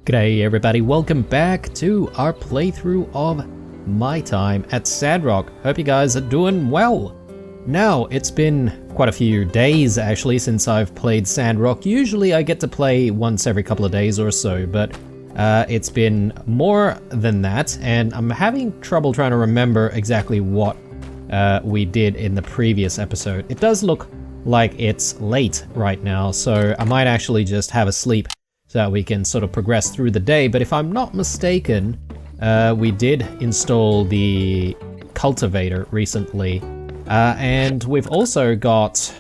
G'day everybody, welcome back to our playthrough of my time at Sandrock. Hope you guys are doing well. Now, it's been quite a few days actually since I've played Sandrock. Usually I get to play once every couple of days or so, but it's been more than that, and I'm having trouble trying to remember exactly what we did in the previous episode. It does look like it's late right now, so I might actually just have a sleep so that we can sort of progress through the day. But if I'm not mistaken, we did install the cultivator recently. And we've also got,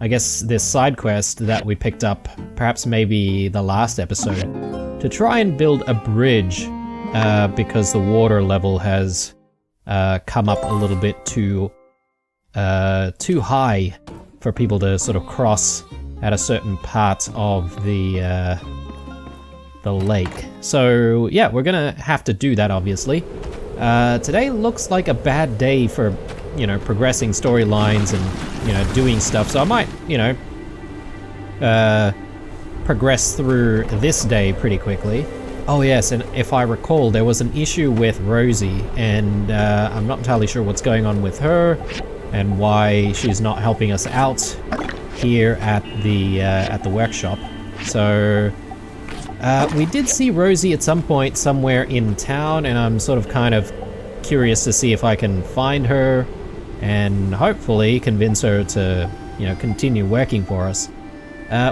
I guess, this side quest that we picked up, perhaps maybe the last episode, to try and build a bridge because the water level has come up a little bit too high for people to sort of cross at a certain part of the lake. So yeah, we're gonna have to do that obviously. Today looks like a bad day for, you know, progressing storylines and, you know, doing stuff. So I might, you know, progress through this day pretty quickly. Oh yes, and if I recall, there was an issue with Rosie, and I'm not entirely sure what's going on with her and why she's not helping us out here at the workshop. So we did see Rosie at some point somewhere in town, and I'm sort of kind of curious to see if I can find her and hopefully convince her to, you know, continue working for us.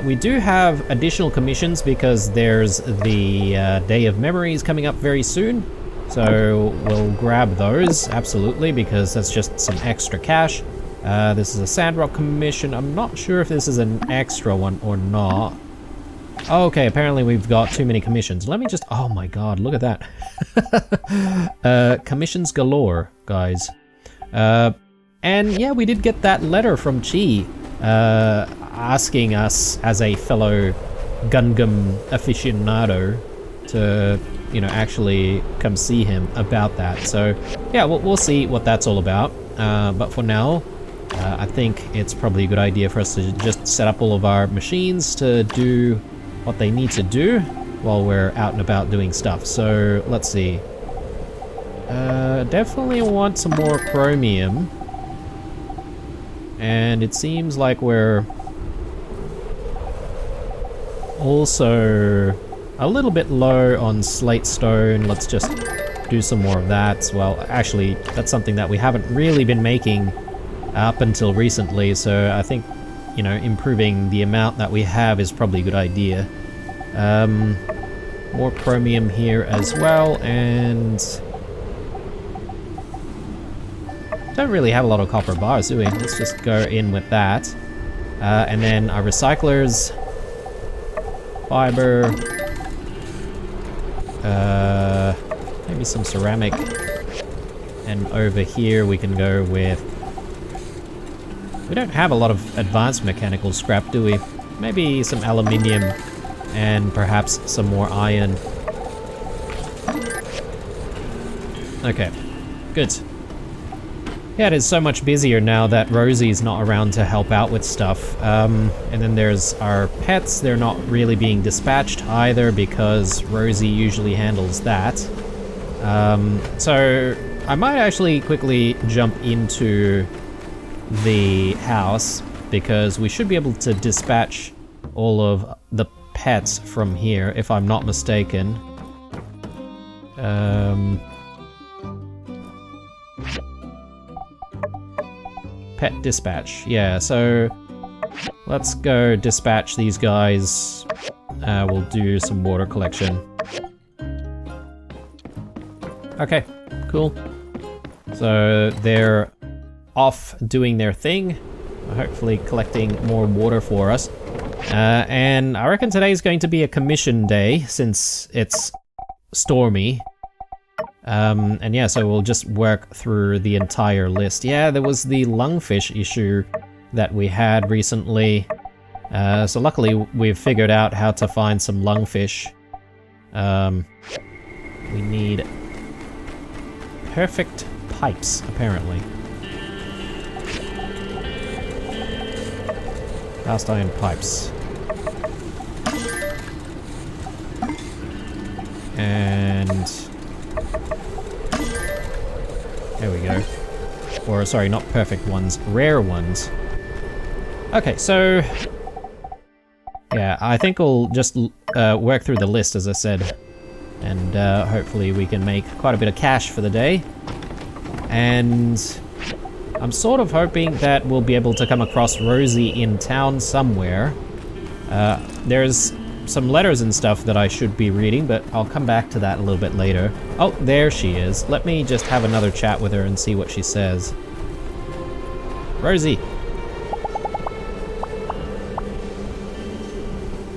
We do have additional commissions because there's the Day of Memories coming up very soon, so we'll grab those, absolutely, because that's just some extra cash. This is a Sandrock commission. I'm not sure if this is an extra one or not. Okay, apparently we've got too many commissions. Let me just... Oh my god, look at that. Commissions galore, guys. And yeah, we did get that letter from Chi, asking us as a fellow Gungam aficionado to, you know, actually come see him about that. So yeah, we'll see what that's all about. But for now, I think it's probably a good idea for us to just set up all of our machines to do what they need to do while we're out and about doing stuff. So let's see. Definitely want some more chromium. And it seems like we're also a little bit low on slate stone. Let's just do some more of that. Well, actually, that's something that we haven't really been making up until recently, so I think, you know, improving the amount that we have is probably a good idea. More chromium here as well, and don't really have a lot of copper bars, do we? Let's just go in with that. And then our recyclers, fiber, maybe some ceramic, and over here we can go with... We don't have a lot of advanced mechanical scrap, do we? Maybe some aluminium and perhaps some more iron. Okay, good. Yeah, it is so much busier now that Rosie's not around to help out with stuff. And then there's our pets. They're not really being dispatched either because Rosie usually handles that. So I might actually quickly jump into the house because we should be able to dispatch all of the pets from here, if I'm not mistaken. Pet dispatch, yeah, so let's go dispatch these guys. We'll do some water collection. Okay, cool. So they're off doing their thing, hopefully collecting more water for us. And I reckon today is going to be a commission day since it's stormy. And yeah, so we'll just work through the entire list. Yeah, there was the lungfish issue that we had recently. So luckily we've figured out how to find some lungfish. We need perfect pipes, apparently. Cast iron pipes. And there we go. Or sorry, not perfect ones, rare ones. Okay, so yeah, I think we'll just work through the list as I said, and hopefully we can make quite a bit of cash for the day. And I'm sort of hoping that we'll be able to come across Rosie in town somewhere. There's some letters and stuff that I should be reading, but I'll come back to that a little bit later. Oh, there she is. Let me just have another chat with her and see what she says. Rosie.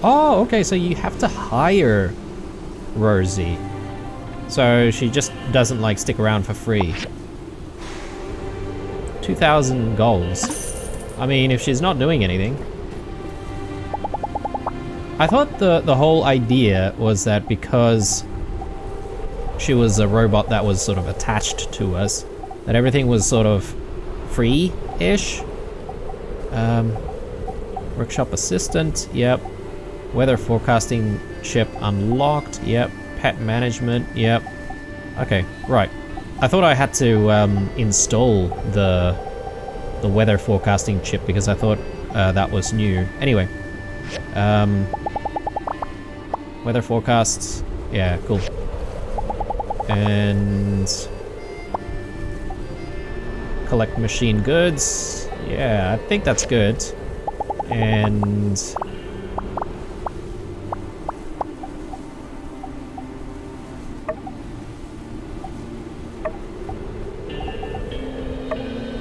Oh, okay, so you have to hire Rosie. So she just doesn't like stick around for free. 2,000 goals. I mean, if she's not doing anything. I thought the whole idea was that because she was a robot that was sort of attached to us, that everything was sort of free-ish. Workshop assistant, yep. Weather forecasting chip unlocked, yep. Pet management, yep. Okay, right. I thought I had to install the weather forecasting chip because I thought that was new. Anyway, weather forecasts, yeah, cool. And collect machine goods, yeah, I think that's good. And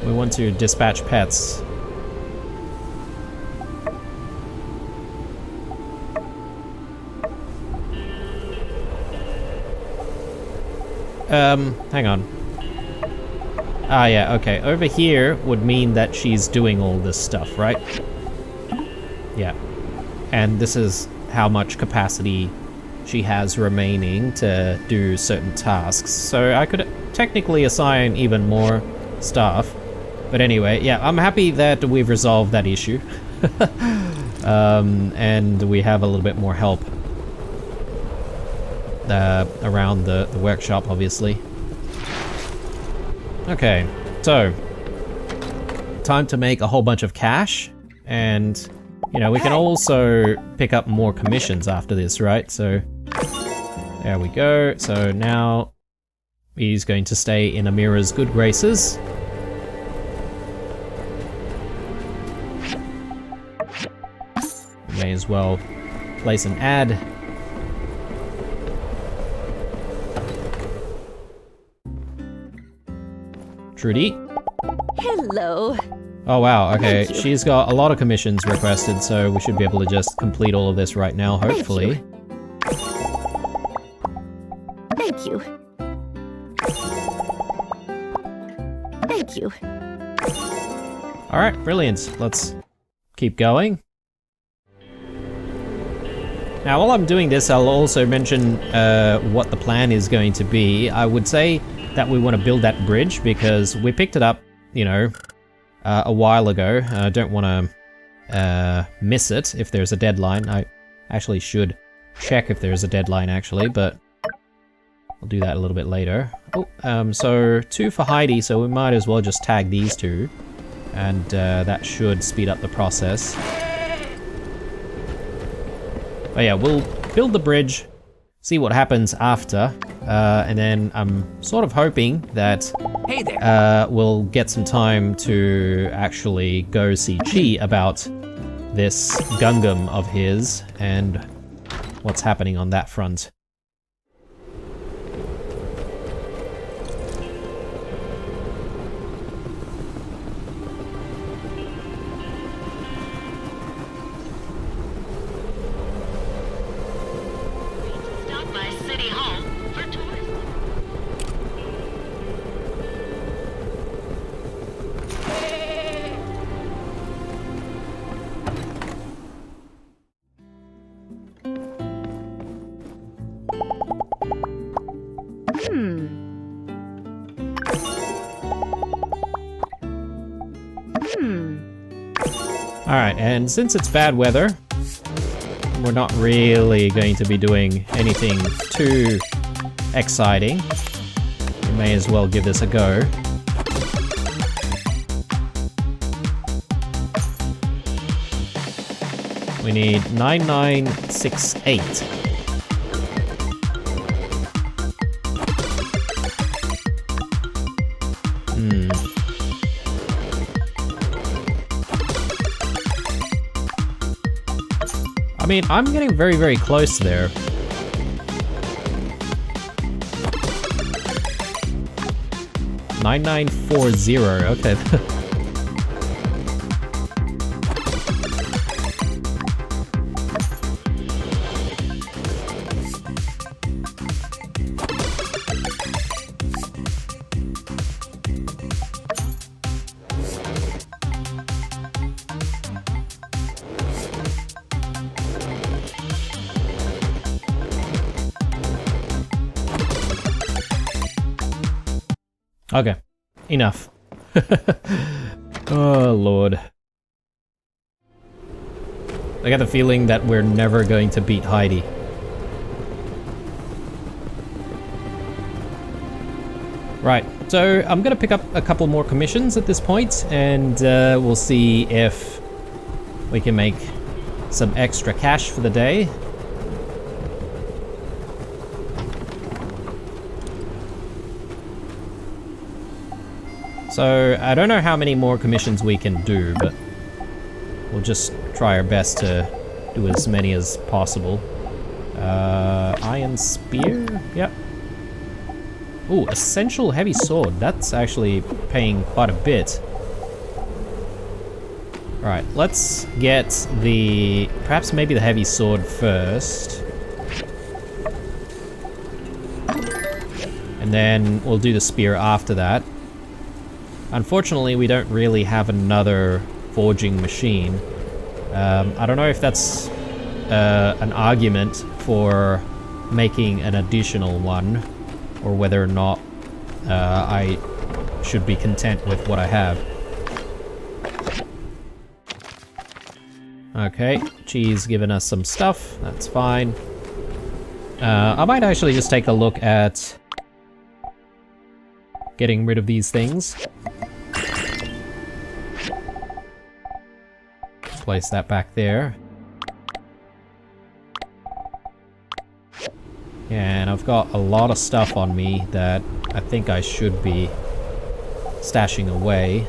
we want to dispatch pets. Hang on. Ah, yeah, okay. Over here would mean that she's doing all this stuff, right? Yeah. And this is how much capacity she has remaining to do certain tasks. So I could technically assign even more stuff. But anyway, yeah, I'm happy that we've resolved that issue. And we have a little bit more help around the workshop, obviously. Okay, so time to make a whole bunch of cash, and you know, we can also pick up more commissions after this, right? So there we go. So now he's going to stay in Amira's good graces. May as well place an ad. Trudy. Hello. Oh wow, okay. She's got a lot of commissions requested, so we should be able to just complete all of this right now, hopefully. Thank you. Thank you. Alright, brilliant. Let's keep going. Now, while I'm doing this, I'll also mention what the plan is going to be. I would say that we want to build that bridge because we picked it up, you know, a while ago. I don't want to miss it if there's a deadline. I actually should check if there's a deadline, actually, but I'll do that a little bit later. Oh, so 2 for Heidi, so we might as well just tag these 2, and that should speed up the process. But yeah, we'll build the bridge, see what happens after, and then I'm sort of hoping that we'll get some time to actually go see Chi about this Gungam of his and what's happening on that front. Alright, and since it's bad weather, we're not really going to be doing anything too exciting. We may as well give this a go. We need 9968. I mean, I'm getting very, very close there. $9940, okay. Okay, enough. Oh, Lord. I got the feeling that we're never going to beat Heidi. Right, so I'm gonna pick up a couple more commissions at this point, and we'll see if we can make some extra cash for the day. So, I don't know how many more commissions we can do, but we'll just try our best to do as many as possible. Iron Spear? Yep. Ooh, Essential Heavy Sword. That's actually paying quite a bit. Alright, let's get the... perhaps maybe the Heavy Sword first. And then we'll do the Spear after that. Unfortunately, we don't really have another forging machine. I don't know if that's an argument for making an additional one, or whether or not I should be content with what I have. Okay, Chi's given us some stuff, that's fine. I might actually just take a look at getting rid of these things. Place that back there. And I've got a lot of stuff on me that I think I should be stashing away.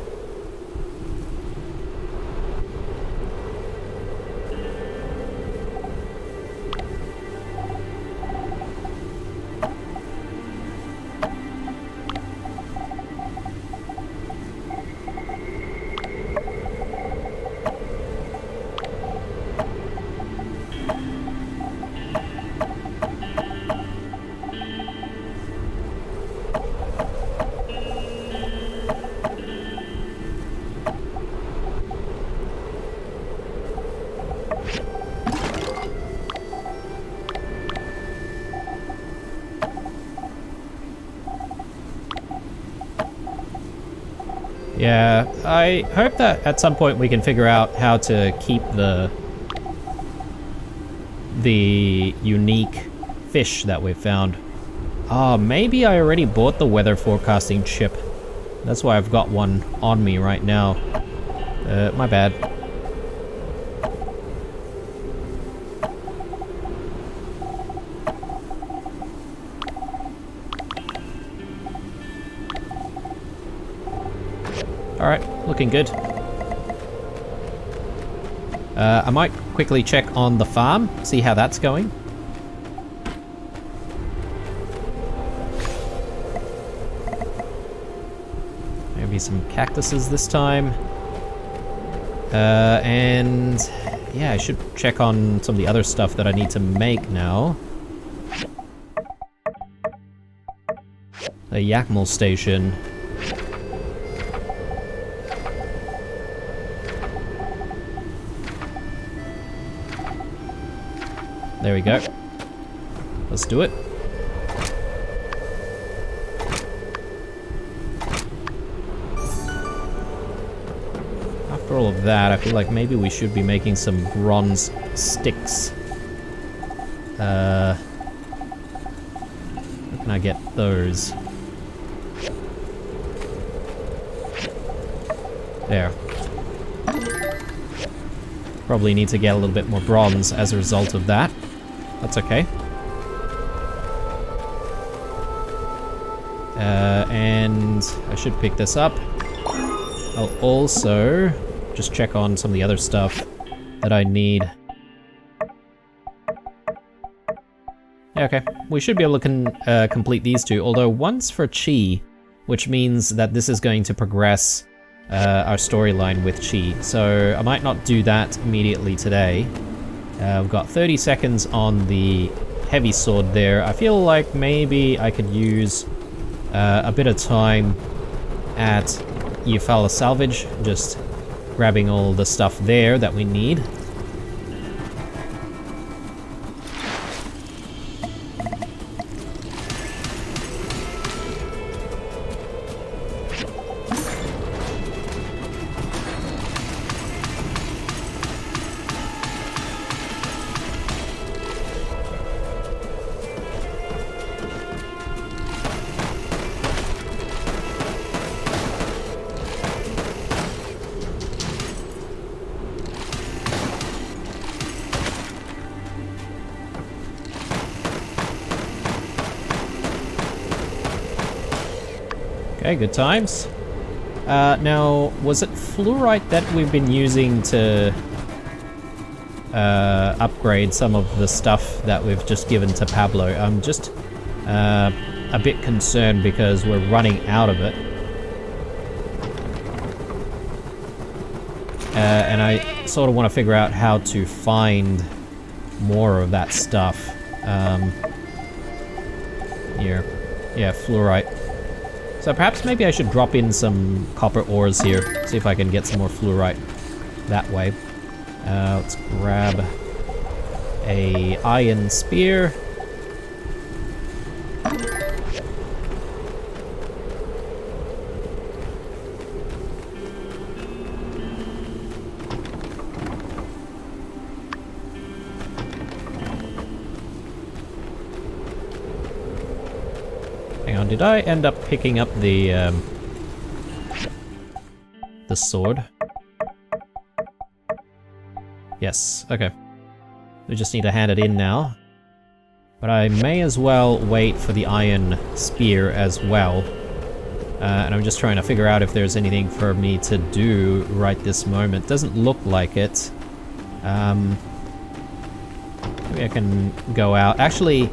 Yeah, I hope that at some point we can figure out how to keep the unique fish that we've found. Oh, maybe I already bought the weather forecasting chip. That's why I've got one on me right now. My bad. Alright, looking good. I might quickly check on the farm, see how that's going. Maybe some cactuses this time. And yeah, I should check on some of the other stuff that I need to make now. The Yakmal station. There we go. Let's do it. After all of that, I feel like maybe we should be making some bronze sticks. Where can I get those? There. Probably need to get a little bit more bronze as a result of that. That's okay. And I should pick this up. I'll also just check on some of the other stuff that I need. Yeah, okay. We should be able to complete these two, although one's for Chi, which means that this is going to progress our storyline with Chi. So I might not do that immediately today. We've got 30 seconds on the heavy sword there. I feel like maybe I could use a bit of time at Eufaula Salvage, just grabbing all the stuff there that we need. Okay, good times. Now, was it fluorite that we've been using to upgrade some of the stuff that we've just given to Pablo? I'm just a bit concerned because we're running out of it. And I sort of want to figure out how to find more of that stuff. Here. Yeah, fluorite. So perhaps maybe I should drop in some copper ores here, see if I can get some more fluorite that way. Let's grab a iron spear. Hang on, did I end up picking up the sword? Yes, okay. We just need to hand it in now. But I may as well wait for the iron spear as well. And I'm just trying to figure out if there's anything for me to do right this moment. Doesn't look like it. Maybe I can go out. Actually,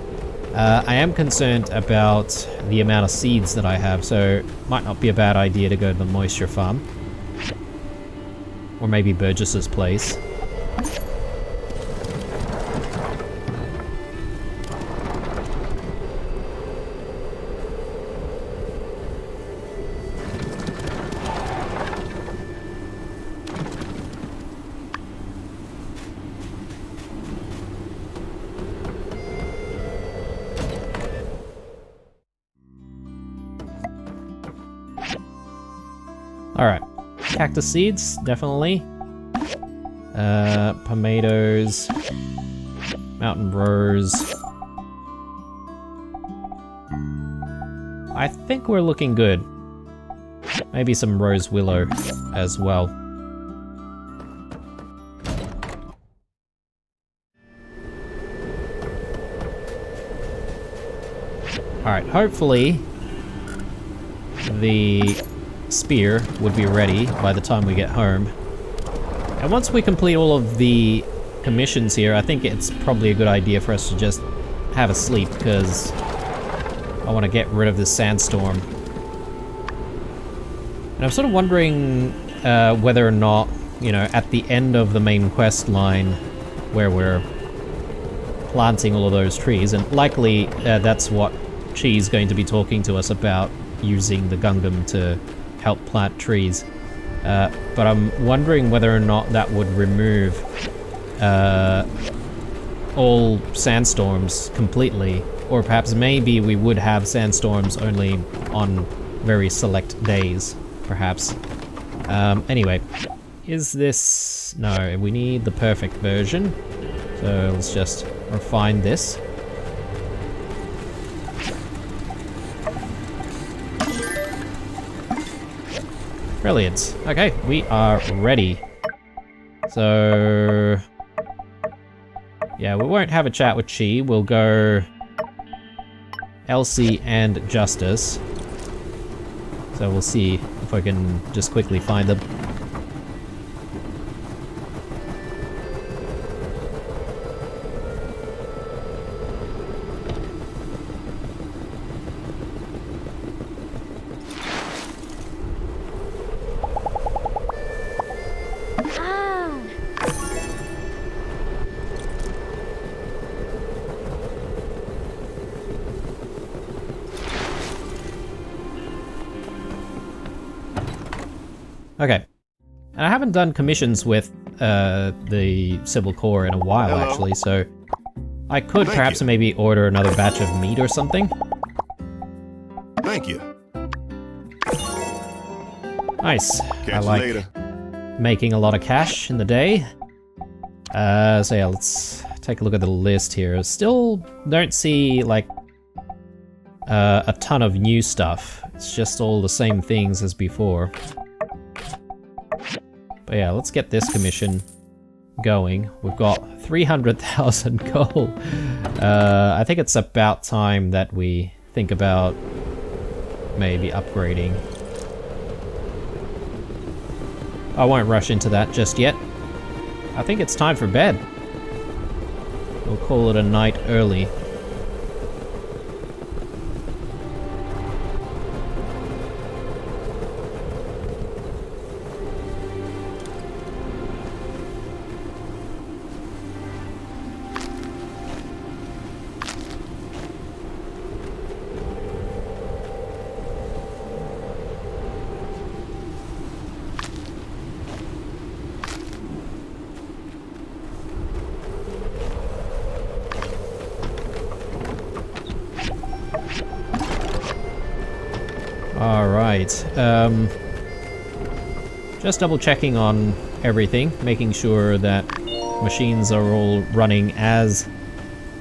I am concerned about the amount of seeds that I have, so it might not be a bad idea to go to the moisture farm. Or maybe Burgess's place. Alright. Cactus seeds, definitely. Tomatoes. Mountain rose. I think we're looking good. Maybe some rose willow as well. Alright, hopefully the spear would be ready by the time we get home. And once we complete all of the commissions here, I think it's probably a good idea for us to just have a sleep, because I want to get rid of this sandstorm. And I'm sort of wondering whether or not, you know, at the end of the main quest line where we're planting all of those trees, and likely that's what Chi's going to be talking to us about, using the Gungam to help plant trees. But I'm wondering whether or not that would remove all sandstorms completely, or perhaps maybe we would have sandstorms only on very select days, perhaps. Anyway, is this... no, we need the perfect version, so let's just refine this. Brilliant. Okay, we are ready. So... yeah, we won't have a chat with Chi. We'll go... Elsie and Justice. So we'll see if I can just quickly find them. Okay. And I haven't done commissions with the Civil Corps in a while, actually, so I could perhaps maybe order another batch of meat or something. Thank you. Nice. Catch I like you later. making a lot of cash in the day. So yeah, let's take a look at the list here. Still don't see, like, a ton of new stuff. It's just all the same things as before. But yeah, let's get this commission going. We've got 300,000 gold. I think it's about time that we think about maybe upgrading. I won't rush into that just yet. I think it's time for bed. We'll call it a night early. Alright, just double checking on everything, making sure that machines are all running as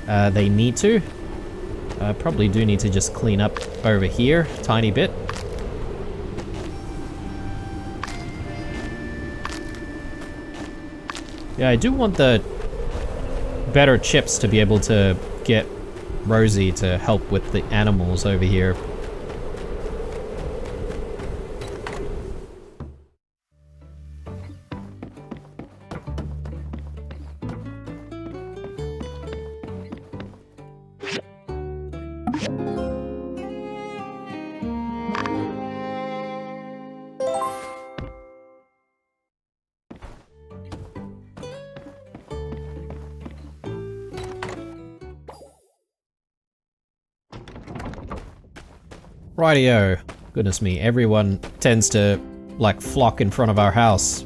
they need to. Probably do need to just clean up over here a tiny bit. Yeah, I do want the better chips to be able to get Rosie to help with the animals over here. Rightio. Goodness me, everyone tends to, like, flock in front of our house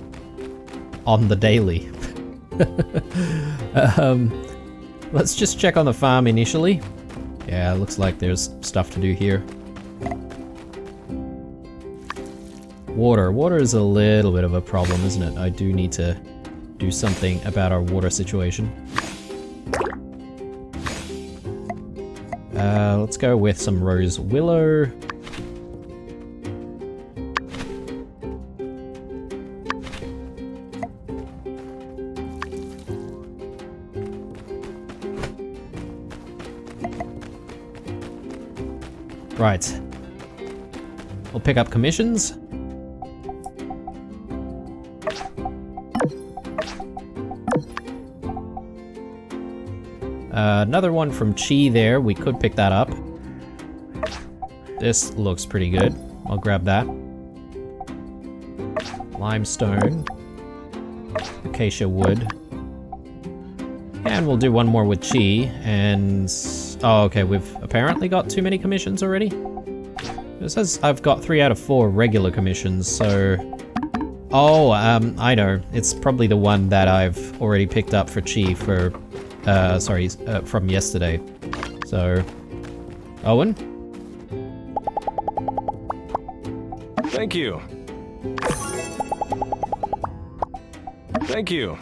on the daily. Let's just check on the farm initially. Yeah, looks like there's stuff to do here. Water. Water is a little bit of a problem, isn't it? I do need to do something about our water situation. Let's go with some rose willow. Right. We'll pick up commissions. Another one from Chi there, we could pick that up. This looks pretty good. I'll grab that. Limestone. Acacia wood. And we'll do one more with Chi, and... oh, okay, we've apparently got too many commissions already. It says I've got 3 out of 4 regular commissions, so... oh, I know. It's probably the one that I've already picked up for Chi for... from yesterday. So... Owen? Thank you. Thank you.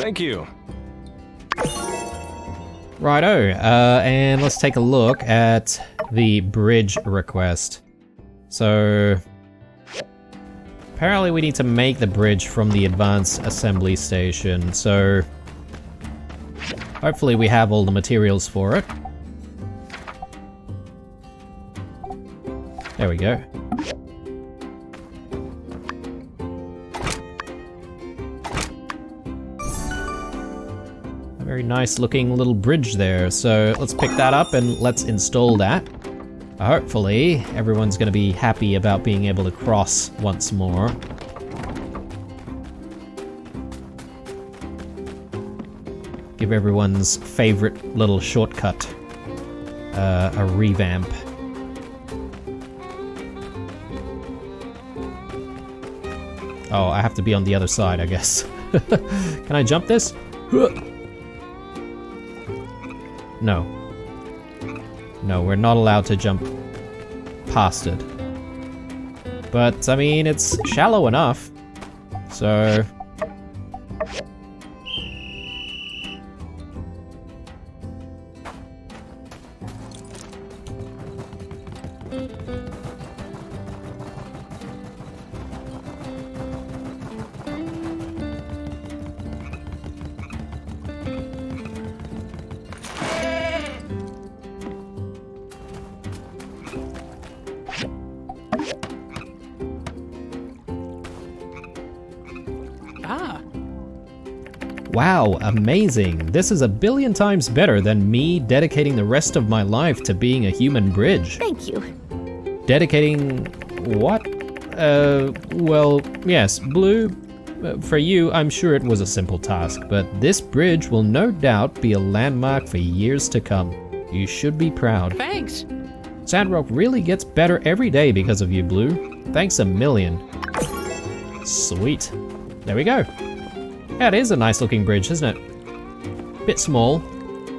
Thank you. Righto, and let's take a look at the bridge request. So, apparently we need to make the bridge from the advanced assembly station, so hopefully we have all the materials for it. There we go. A very nice looking little bridge there, so let's pick that up and let's install that. Hopefully everyone's going to be happy about being able to cross once more. Give everyone's favorite little shortcut a revamp. Oh, I have to be on the other side, I guess. Can I jump this? No. No, we're not allowed to jump past it. But, I mean, it's shallow enough. So... Wow, amazing. This is a billion times better than me dedicating the rest of my life to being a human bridge. Thank you. Dedicating what? Well, yes, Blue, for you, I'm sure it was a simple task, but this bridge will no doubt be a landmark for years to come. You should be proud. Thanks. Sandrock really gets better every day because of you, Blue. Thanks a million. Sweet. There we go. Yeah, it is a nice looking bridge, isn't it? Bit small.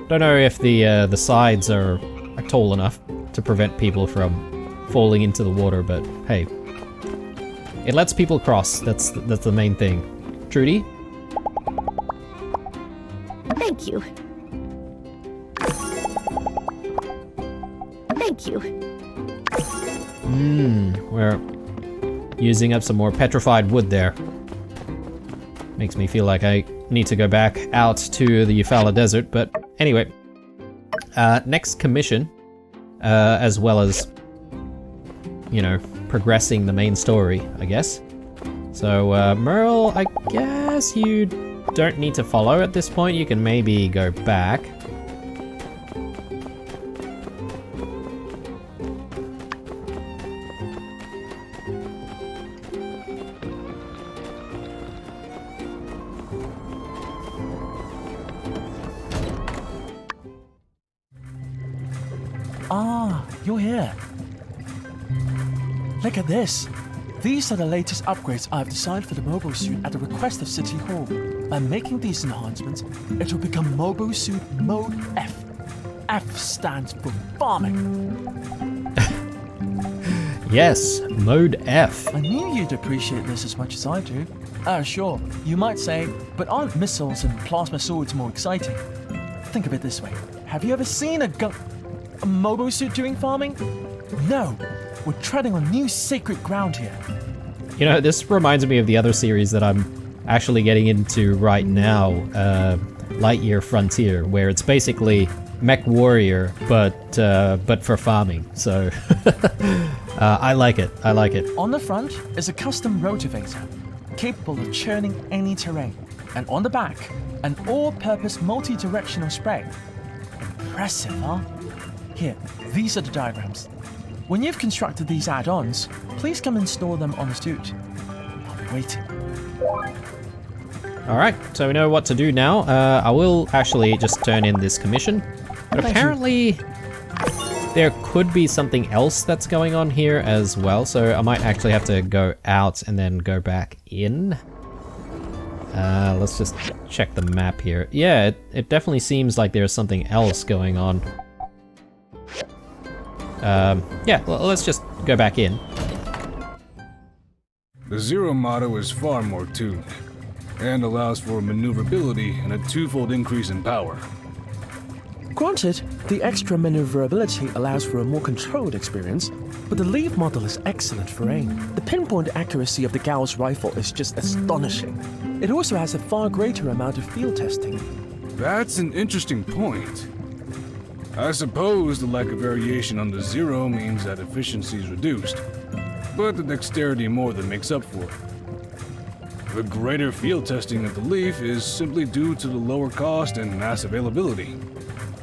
Don't know if the sides are tall enough to prevent people from falling into the water, but hey. It lets people cross, that's the main thing. Trudy? Thank you. Thank you. We're using up some more petrified wood there. Makes me feel like I need to go back out to the Eufaula Desert, but anyway. Next commission, as well as, you know, progressing the main story, I guess. So, Merle, I guess you don't need to follow at this point. You can maybe go back. Ah, you're here. Look at this. These are the latest upgrades I've designed for the mobile suit at the request of City Hall. By making these enhancements, it will become Mobile Suit Mode F. F stands for farming. Yes, Mode F. I knew you'd appreciate this as much as I do. Sure, you might say, but aren't missiles and plasma swords more exciting? Think of it this way. Have you ever seen a mobile suit doing farming? No, we're treading on new sacred ground here. You know, this reminds me of the other series that I'm actually getting into right now, Lightyear Frontier, where it's basically Mech Warrior, but for farming. So I like it. I like it. On the front is a custom rotavator, capable of churning any terrain, and on the back, an all-purpose multi-directional spray. Impressive, huh? Here, these are the diagrams. When you've constructed these add-ons, please come install them on the suit. I'll be waiting. Alright, so we know what to do now. I will actually just turn in this commission. But Thank apparently there could be something else that's going on here as well, so I might actually have to go out and then go back in. Let's just check the map here. Yeah, it definitely seems like there's something else going on. Yeah, well, let's just go back in. The Zero motto is far more tuned. and allows for maneuverability and a twofold increase in power. Granted, the extra maneuverability allows for a more controlled experience, but the Leaf model is excellent for aim. The pinpoint accuracy of the Gauss rifle is just astonishing. It also has a far greater amount of field testing. That's an interesting point. I suppose the lack of variation on the Zero means that efficiency is reduced, but the dexterity more than makes up for it. The greater field testing of the Leaf is simply due to the lower cost and mass availability.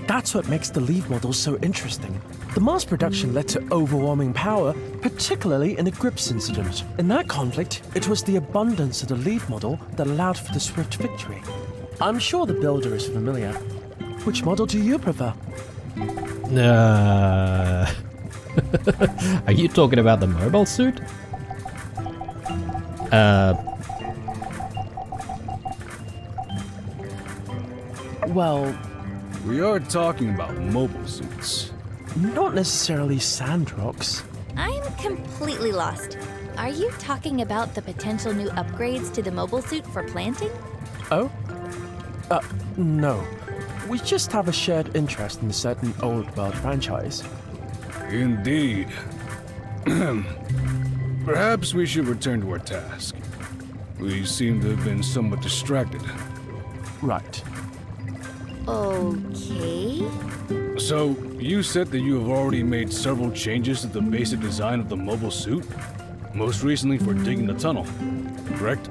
That's what makes the Leaf model so interesting. The mass production led to overwhelming power, particularly in the Grips incident. In that conflict, it was the abundance of the Leaf model that allowed for the swift victory. I'm sure the builder is familiar. Which model do you prefer? Are you talking about the mobile suit? Well, We are talking about mobile suits. not necessarily Sandrocks. I'm completely lost. Are you talking about the potential new upgrades to the mobile suit for planting? Oh? No. We just have a shared interest in a certain old world franchise. Indeed. Perhaps we should return to our task. We seem to have been somewhat distracted. Right. Okay. So, you said that you have already made several changes to the basic design of the mobile suit? Most recently for digging the tunnel, correct?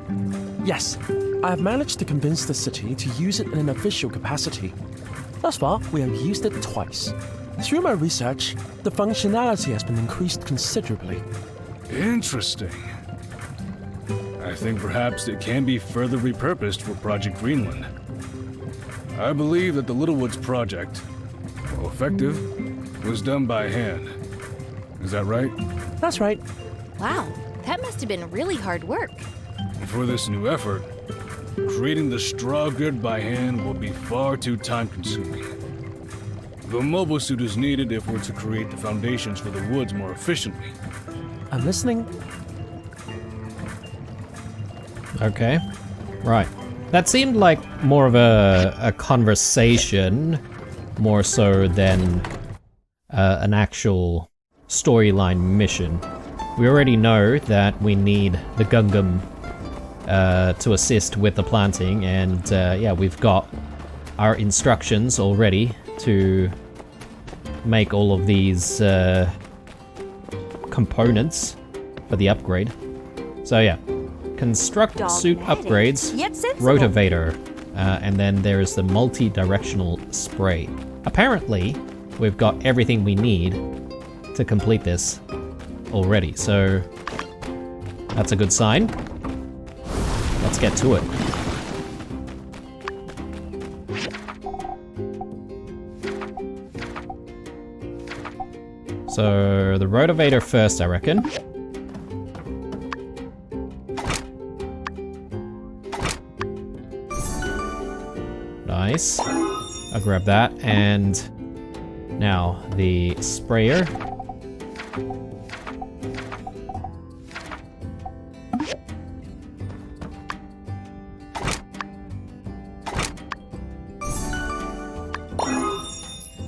Yes, I have managed to convince the city to use it in an official capacity. Thus far, we have used it twice. Through my research, the functionality has been increased considerably. Interesting. I think perhaps it can be further repurposed for Project Greenland. I believe that the Littlewoods project, while effective, was done by hand. Is that right? That's right. Wow, that must have been really hard work. For this new effort, creating the straw grid by hand will be far too time-consuming. The mobile suit is needed if we're to create the foundations for the woods more efficiently. I'm listening. Okay. Right. That seemed like more of a conversation, more so than an actual storyline mission. We already know that we need the Gungam to assist with the planting, and yeah, we've got our instructions already to make all of these components for the upgrade. So yeah, construct suit upgrades, yet sensible. rotavator, and then there's the multi-directional spray. Apparently, we've got everything we need to complete this already, so that's a good sign. Let's get to it. So, the rotavator first, I reckon. Nice. I'll grab that, and now the sprayer.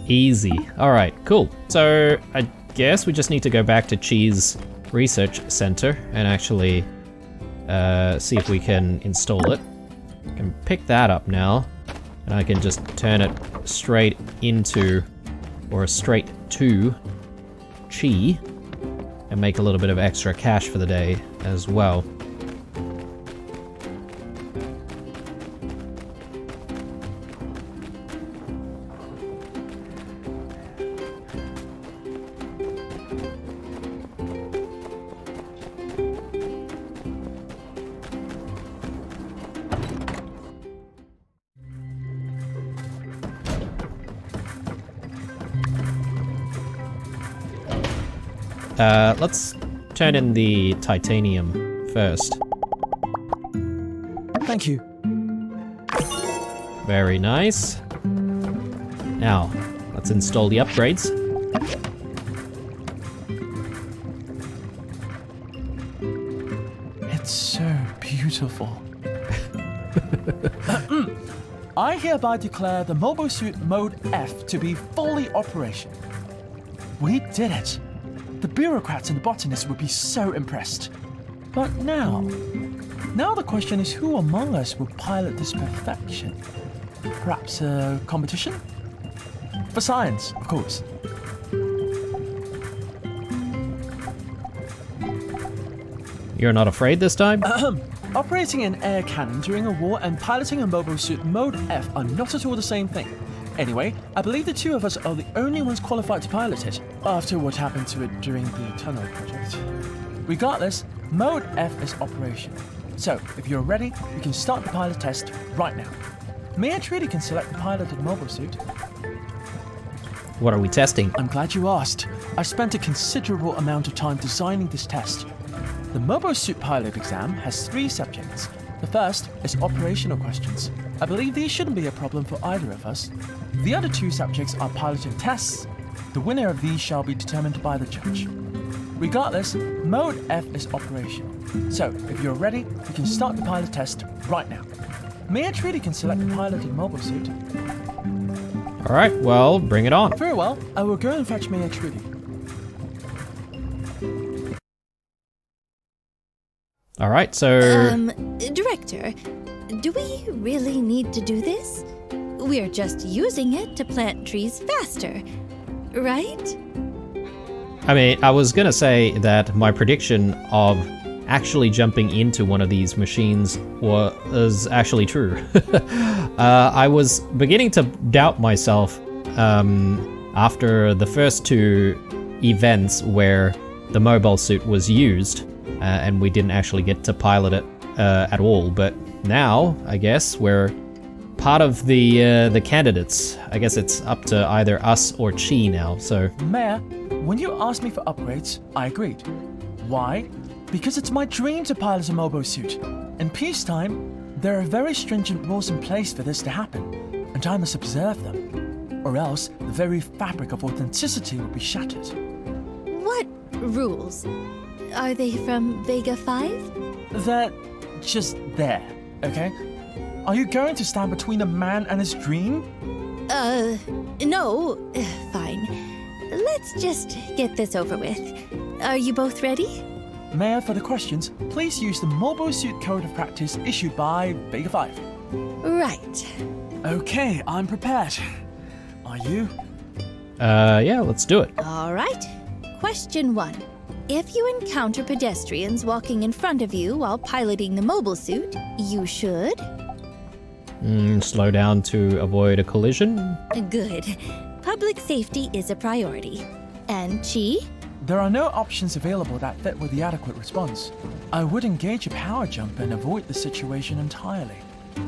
Easy. Alright, cool. So, I guess we just need to go back to Cheese Research Center and actually see if we can install it. I can pick that up now, and I can just turn it straight into, or straight to, Chi, and make a little bit of extra cash for the day as well. Let's turn in the titanium first. Thank you. Very nice. Now, let's install the upgrades. It's so beautiful. I hereby declare the mobile suit Mode F to be fully operational. We did it! The bureaucrats and the botanists would be so impressed. But now the question is, who among us will pilot this perfection? Perhaps a competition? For science, of course. You're not afraid this time? Operating an air cannon during a war and piloting a mobile suit Mode F are not at all the same thing. Anyway, I believe the two of us are the only ones qualified to pilot it, after what happened to it during the tunnel project. Regardless, Mode F is operational. So, if you're ready, we can start the pilot test right now. Mayor Trudy can select the piloted mobile suit. What are we testing? I'm glad you asked. I spent a considerable amount of time designing this test. The mobile suit pilot exam has 3 subjects. The first is operational questions. I believe these shouldn't be a problem for either of us. The other 2 subjects are piloting tests. The winner of these shall be determined by the judge. Regardless, Mode F is operational. So, if you're ready, we can start the pilot test right now. Mayor Trudy can select the piloted mobile suit. Alright, well, bring it on. Very well, I will go and fetch Mayor Trudy. Alright, so... Director, do we really need to do this? We're just using it to plant trees faster, right? I mean, I was gonna say that my prediction of actually jumping into one of these machines was actually true. I was beginning to doubt myself after the first 2 events where the mobile suit was used, and we didn't actually get to pilot it at all. But now, I guess, we're part of the candidates. I guess it's up to either us or Chi now, so... Mayor, when you asked me for upgrades, I agreed. Why? Because it's my dream to pilot a mobile suit. In peacetime, there are very stringent rules in place for this to happen, and I must observe them. Or else, the very fabric of authenticity will be shattered. What rules? Are they from Vega 5? They're just there, okay? Are you going to stand between a man and his dream? No. Fine. Let's just get this over with. Are you both ready? Mayor, for the questions, please use the Mobile Suit Code of Practice issued by Vega 5. Right. Okay, I'm prepared. Are you? Yeah, let's do it. All right. Question 1. If you encounter pedestrians walking in front of you while piloting the mobile suit, you should... Slow down to avoid a collision. Good. Public safety is a priority. And Chi? There are no options available that fit with the adequate response. I would engage a power jump and avoid the situation entirely.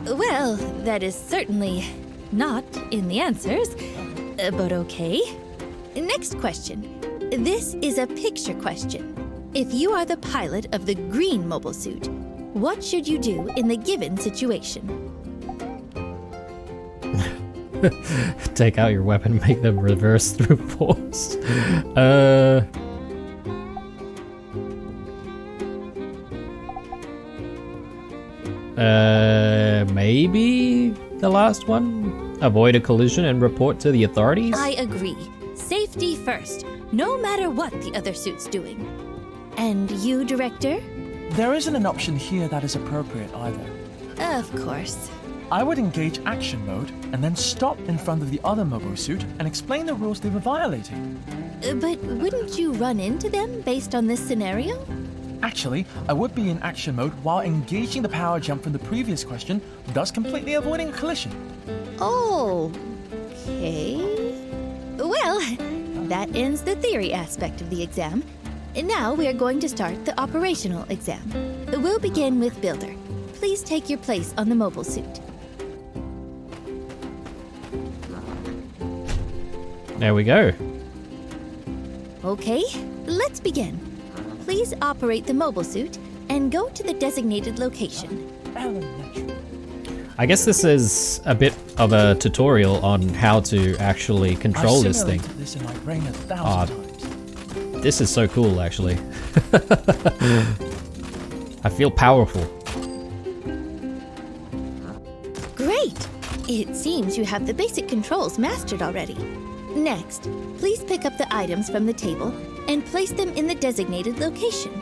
Well, that is certainly not in the answers, but okay. Next question. This is a picture question. If you are the pilot of the green mobile suit, what should you do in the given situation? Take out your weapon, make them reverse through force. Maybe the last one? Avoid a collision and report to the authorities? I agree. Safety first, no matter what the other suit's doing. And you, Director? There isn't an option here that is appropriate either. Of course. I would engage action mode and then stop in front of the other mobile suit and explain the rules they were violating. But wouldn't you run into them based on this scenario? Actually, I would be in action mode while engaging the power jump from the previous question, thus completely avoiding a collision. Oh, okay. Well, that ends the theory aspect of the exam. Now we are going to start the operational exam. We'll begin with Builder. Please take your place on the mobile suit. There we go. Okay, let's begin. Please operate the mobile suit and go to the designated location. Elementary. I guess this is a bit of a tutorial on how to actually control this thing. I've simulated this in my brain 1,000 times. This is so cool, actually. I feel powerful. It seems you have the basic controls mastered already. Next, please pick up the items from the table and place them in the designated location.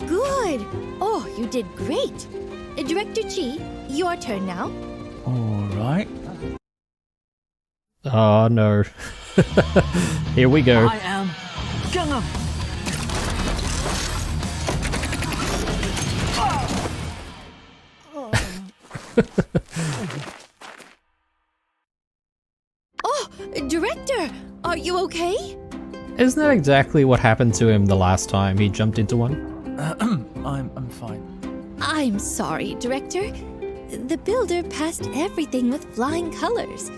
Good! Oh, you did great! Director Chi, your turn now. All right. Oh no. Here we go. I am Gungam. Oh, Director, are you okay? Isn't that exactly what happened to him the last time he jumped into one? I'm fine. I'm sorry, Director. The builder passed everything with flying colors.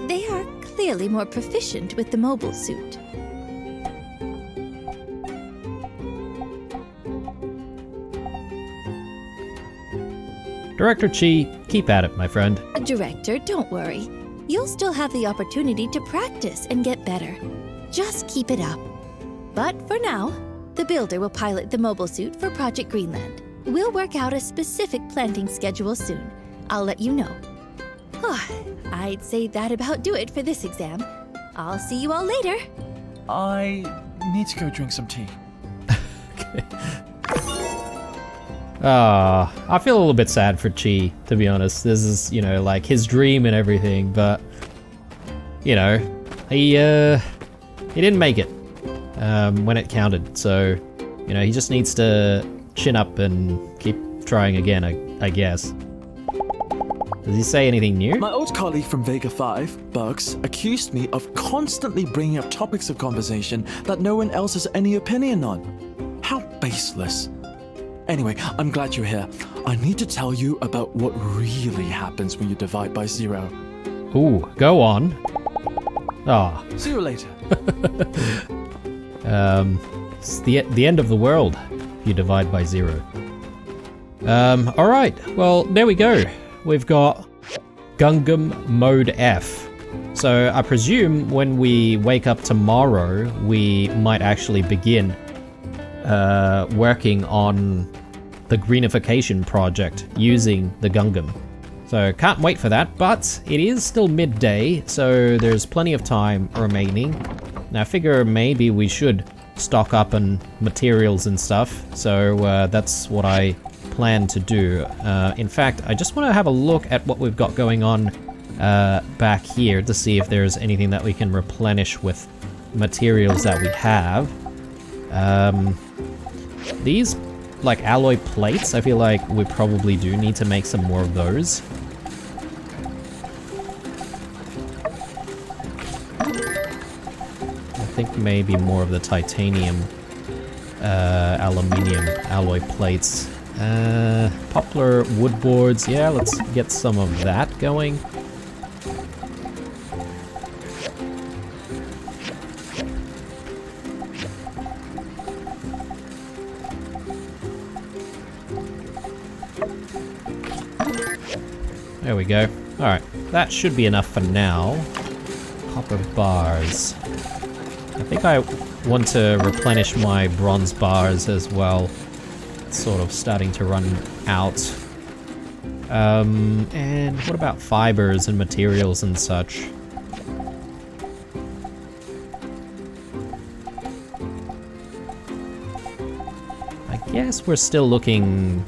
They are clearly more proficient with the mobile suit. Director Chi, keep at it, my friend. Director, don't worry. You'll still have the opportunity to practice and get better. Just keep it up. But for now, the builder will pilot the mobile suit for Project Greenland. We'll work out a specific planting schedule soon. I'll let you know. I'd say that about do it for this exam. I'll see you all later. I need to go drink some tea. I feel a little bit sad for Chi, to be honest. This is, like his dream and everything, but, he didn't make it when it counted. So, he just needs to chin up and keep trying again, I guess. Does he say anything new? My old colleague from Vega 5, Bugs, accused me of constantly bringing up topics of conversation that no one else has any opinion on. How baseless. Anyway, I'm glad you're here. I need to tell you about what really happens when you divide by 0. Ooh, go on. Ah. See you later. It's the end of the world if you divide by 0. Alright, well, there we go. We've got Gungam Mode F. So I presume when we wake up tomorrow, we might actually begin working on the greenification project using the Gungam. So can't wait for that, but it is still midday, so there's plenty of time remaining. Now I figure maybe we should stock up on materials and stuff, so that's what I plan to do. In fact, I just want to have a look at what we've got going on back here to see if there's anything that we can replenish with materials that we have. These, like, alloy plates, I feel like we probably do need to make some more of those. I think maybe more of the titanium, aluminium alloy plates. Poplar wood boards, yeah, let's get some of that going. There we go. Alright, that should be enough for now. Copper bars. I think I want to replenish my bronze bars as well. It's sort of starting to run out. And what about fibers and materials and such? I guess we're still looking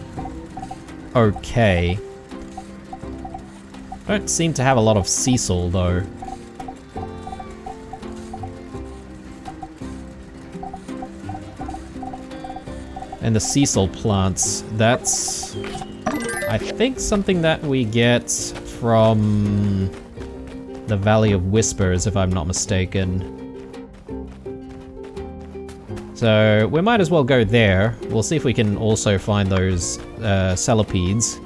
okay. Don't seem to have a lot of Cecil though. And the Cecil plants, that's, I think, something that we get from the Valley of Whispers, if I'm not mistaken. So we might as well go there. We'll see if we can also find those centipedes.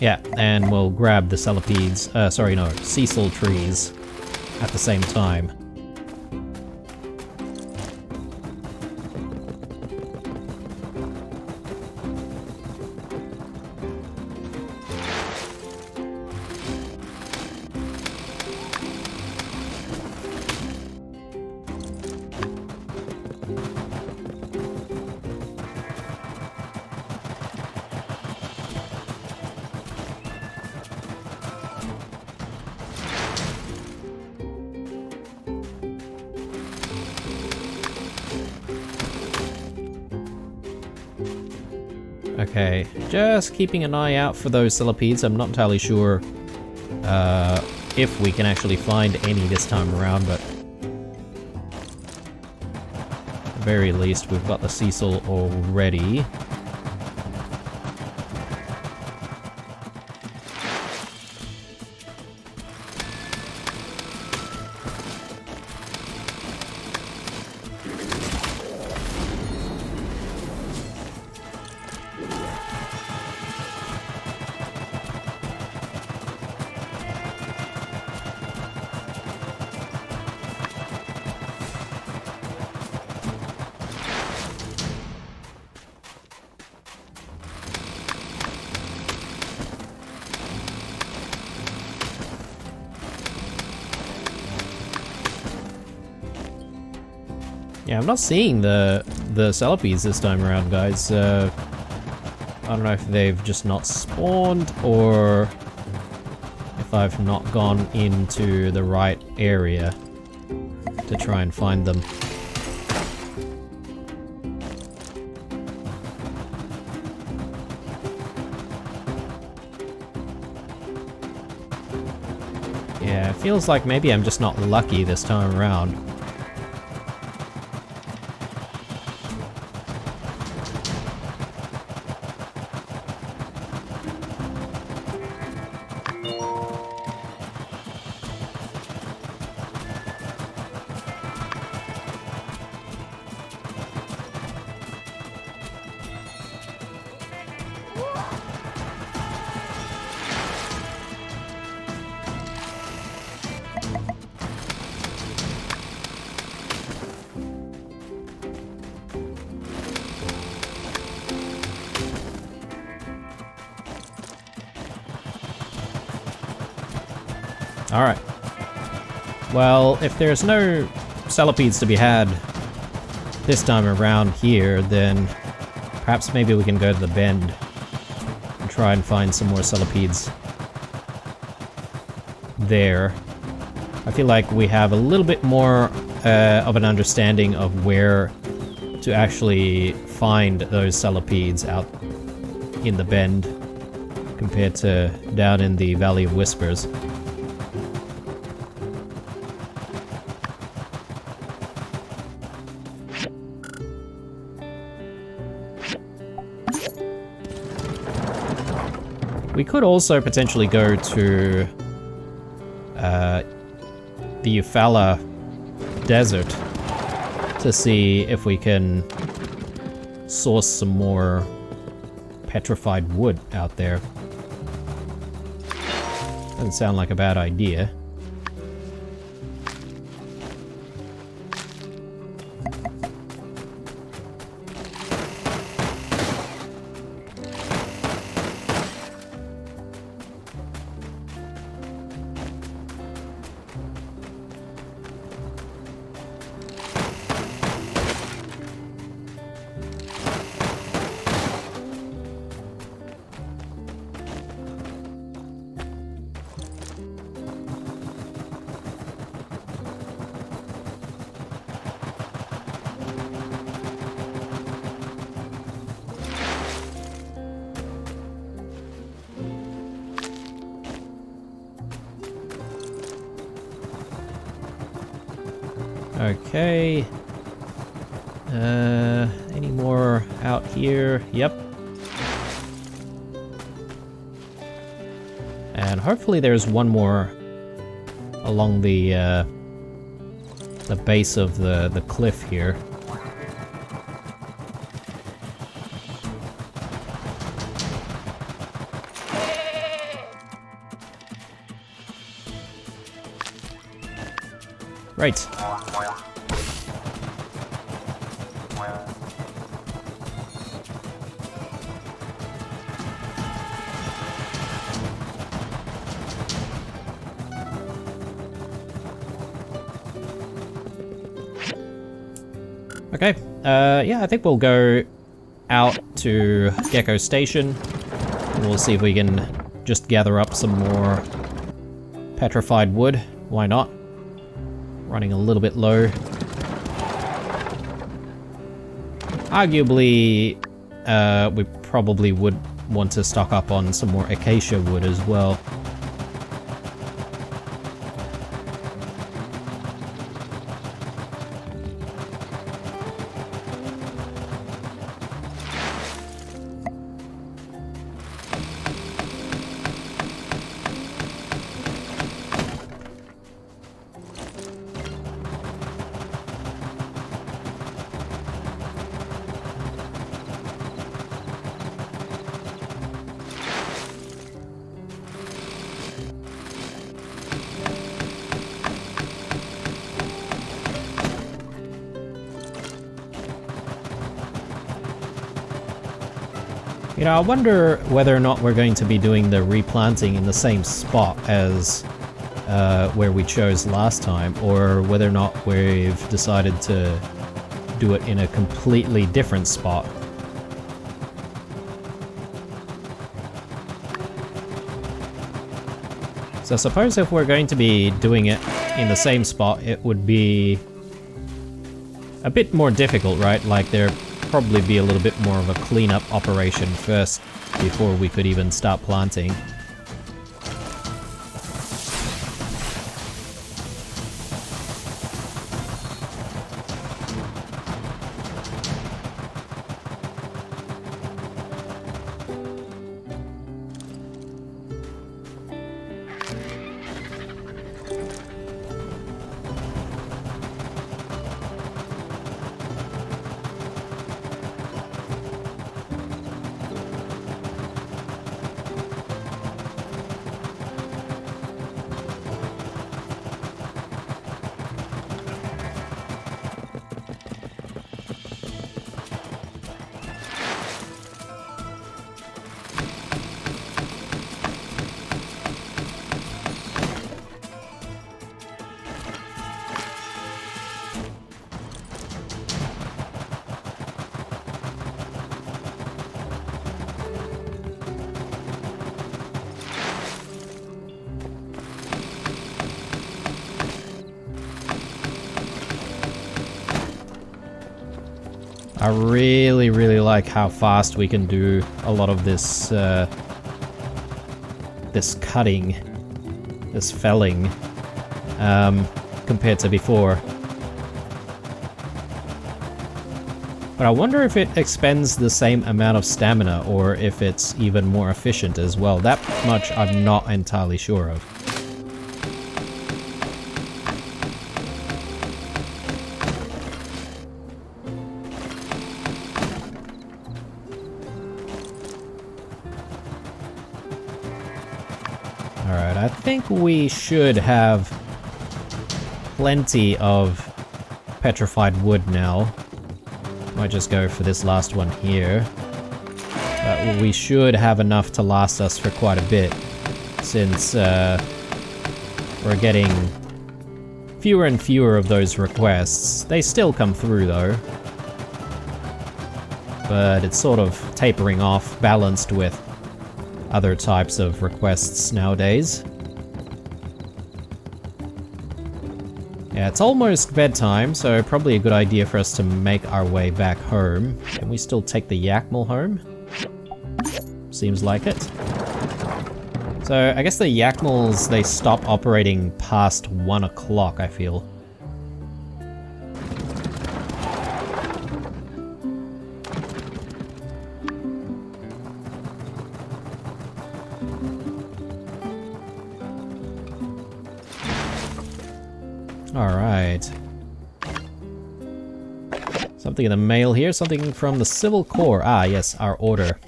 Yeah, and we'll grab the centipedes, sorry, no, cecil trees at the same time. Okay, just keeping an eye out for those centipedes. I'm not entirely sure if we can actually find any this time around, but at the very least we've got the cecil already. Yeah, I'm not seeing the centipedes this time around, guys. I don't know if they've just not spawned or if I've not gone into the right area to try and find them. Yeah, it feels like maybe I'm just not lucky this time around. Alright. Well, if there's no centipedes to be had this time around here, then perhaps maybe we can go to the bend and try and find some more centipedes there. I feel like we have a little bit more of an understanding of where to actually find those centipedes out in the bend compared to down in the Valley of Whispers. We could also potentially go to the Eufaula Desert to see if we can source some more petrified wood out there. Doesn't sound like a bad idea. Okay. Any more out here? Yep. And hopefully there's one more along the base of the cliff here. Great. Okay, yeah, I think we'll go out to Gecko Station. We'll see if we can just gather up some more petrified wood. Why not? Running a little bit low. Arguably, we probably would want to stock up on some more acacia wood as well. You know, I wonder whether or not we're going to be doing the replanting in the same spot as where we chose last time, or whether or not we've decided to do it in a completely different spot. So I suppose if we're going to be doing it in the same spot, it would be a bit more difficult, right? Like there'd probably be a little bit more of a cleanup operation first before we could even start planting. I really like how fast we can do a lot of this this cutting, this felling, compared to before. But I wonder if it expends the same amount of stamina or if it's even more efficient as well. That much I'm not entirely sure of. Alright, I think we should have plenty of petrified wood now. Might just go for this last one here. But we should have enough to last us for quite a bit, since we're getting fewer and fewer of those requests. They still come through though, but it's sort of tapering off, balanced with other types of requests nowadays. Yeah, it's almost bedtime, so probably a good idea for us to make our way back home. Can we still take the Yakmel home? Seems like it. So I guess the Yakmels, they stop operating past 1 o'clock, I feel. Alright. Something in the mail here, something from the Civil Corps. Ah, yes, our order.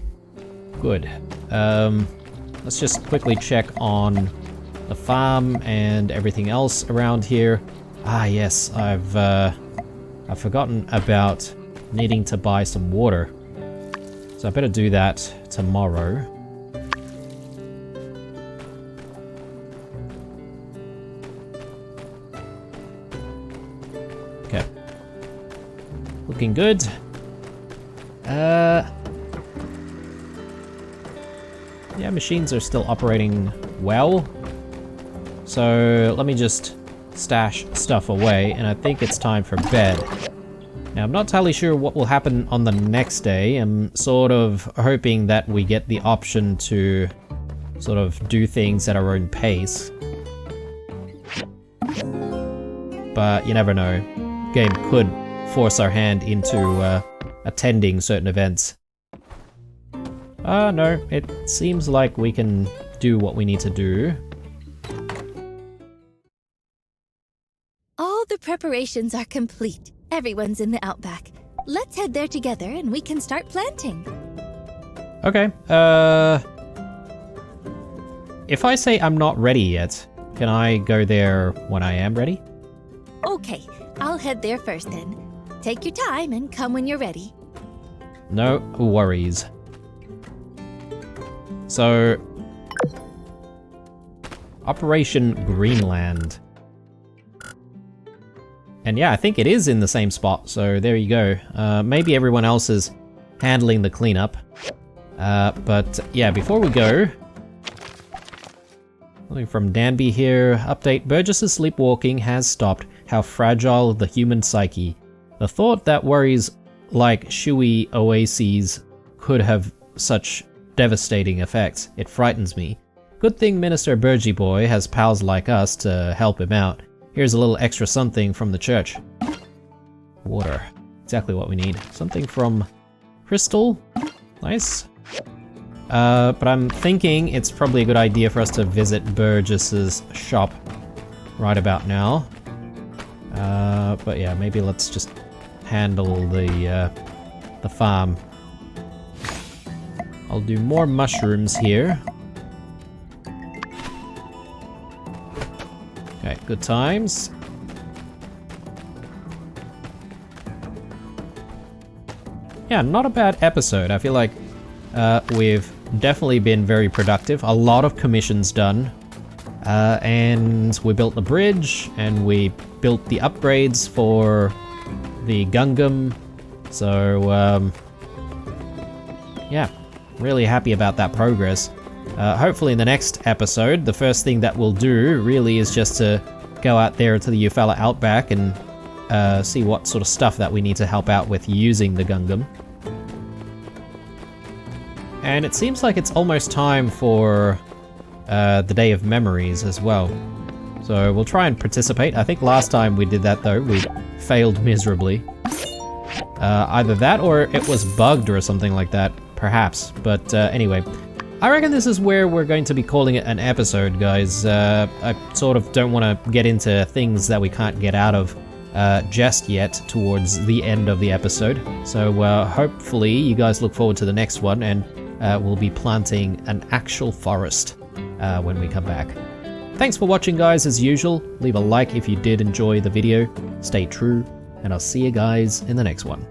Good. Let's just quickly check on the farm and everything else around here. Ah, yes, I've forgotten about needing to buy some water. So I better do that tomorrow. Okay. Looking good. Yeah, machines are still operating well. So let me just stash stuff away, and I think it's time for bed. Now, I'm not entirely sure what will happen on the next day. I'm sort of hoping that we get the option to sort of do things at our own pace. But you never know. Game could force our hand into attending certain events. No, it seems like we can do what we need to do. All the preparations are complete. Everyone's in the outback. Let's head there together and we can start planting. Okay, if I say I'm not ready yet, can I go there when I am ready? Okay, I'll head there first then. Take your time and come when you're ready. No worries. So, Operation Greenland. And yeah, I think it is in the same spot, so there you go. Maybe everyone else is handling the cleanup. But yeah, before we go... Something from Danby here. Update, Burgess's sleepwalking has stopped. How fragile the human psyche. The thought that worries like Shui oases could have such devastating effects. It frightens me. Good thing Minister Burgie Boy has pals like us to help him out. Here's a little extra something from the church. Water. Exactly what we need. Something from Crystal. Nice. But I'm thinking it's probably a good idea for us to visit Burgess's shop right about now. But yeah, maybe let's just handle the farm. I'll do more mushrooms here. Okay, good times. Yeah, not a bad episode. I feel like we've definitely been very productive. A lot of commissions done. And we built the bridge, and we built the upgrades for the Gungam. So, yeah, really happy about that progress. Hopefully in the next episode, the first thing that we'll do really is just to go out there to the Eufaula Outback and see what sort of stuff that we need to help out with using the Gungam. And it seems like it's almost time for the Day of Memories as well. So we'll try and participate. I think last time we did that though, we failed miserably. Either that or it was bugged or something like that, perhaps. But anyway, I reckon this is where we're going to be calling it an episode, guys. I sort of don't want to get into things that we can't get out of just yet towards the end of the episode. So hopefully you guys look forward to the next one, and we'll be planting an actual forest when we come back. Thanks for watching, guys, as usual. Leave a like if you did enjoy the video. Stay true, and I'll see you guys in the next one.